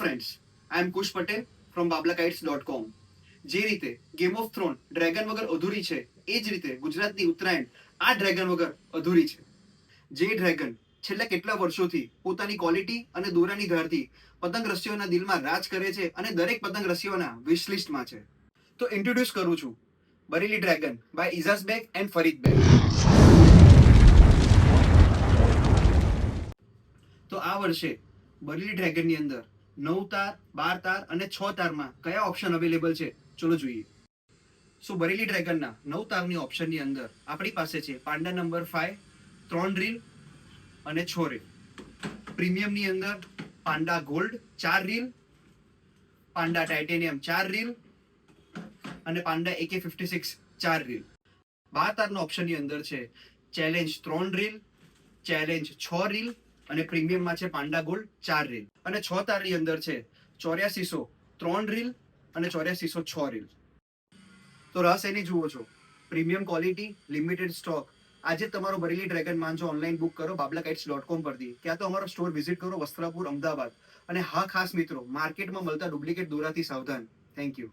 Friends, I am Kush Patel from bablakites.com. જે રીતે game of thrown dragon વગર અધૂરી છે, એ જ રીતે ગુજરાતની ઉત્તરાયણ આ ડ્રેગન વગર અધૂરી છે. જે ડ્રેગન છેલ્લા કેટલા વર્ષોથી પોતાની ક્વોલિટી અને દોરાની ધારથી પતંગ રસિયોના દિલમાં રાજ કરે છે અને દરેક પતંગ રસિયોના વિશ લિસ્ટમાં છે. તો ઇન્ટ્રોડ્યુસ કરું છું Bareilly dragon by Ejaz Baig and Farid Baig. તો આ વર્ષે બરેલી ડ્રેગનની અંદર 9 તાર, 12 તાર અને 6 તારમાં કયા ઓપ્શન અવેલેબલ છે ચલો જોઈએ. સો બરેલી ડ્રેગનના 9 તારની ઓપ્શનની અંદર આપણી પાસે છે પાંડા નંબર 5 3 રીલ અને 6 રીલ. પ્રીમિયમની અંદર Panda gold 4 reel, Panda titanium 4 reel અને પાંડા AK56 4 રીલ. 12 તારના ઓપ્શનની અંદર છે ચેલેન્જ 3 રીલ, ચેલેન્જ 6 રીલ અને પ્રીમિયમમાં છે પાંડા ગોલ્ડ 4 રીલ. અને 6 તારની અંદર છે 8400 3 રીલ અને 8400 6 રીલ. તો રાહ એની જુઓ છો, પ્રીમિયમ ક્વોલિટી, લિમિટેડ સ્ટોક. આજે તમારો બરેલી ડ્રેગન માંજો ઓનલાઈન બુક કરો bablakites.com પરથી, ક્યાં તો અમારો સ્ટોર વિઝિટ કરો વસ્ત્રાપુર, અમદાવાદ. અને હા ખાસ મિત્રો, માર્કેટમાં મળતા ડુપ્લિકેટ દોરાથી સાવધાન. Thank you.